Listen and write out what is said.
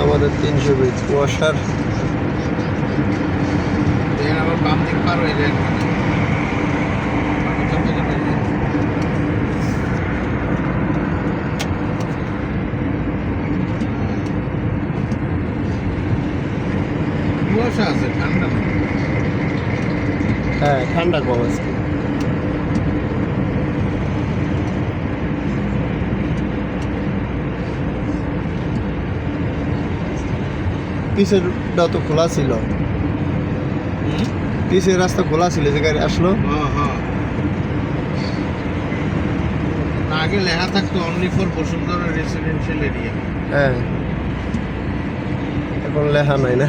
আমাদের 300 ফিট কুয়াশার। আবার বাম দিক পার হয়ে যায় কুয়াশা আছে, ঠান্ডা না। হ্যাঁ, ঠান্ডা কম আছে। পিছেরটা তো খোলা ছিল, পিছের রাস্তা খোলা ছিল, যে গাড়ি আসলো। আগে লেখা থাকতো only for Bashundhara residential area. হ্যাঁ, এখন লেখা নাই না।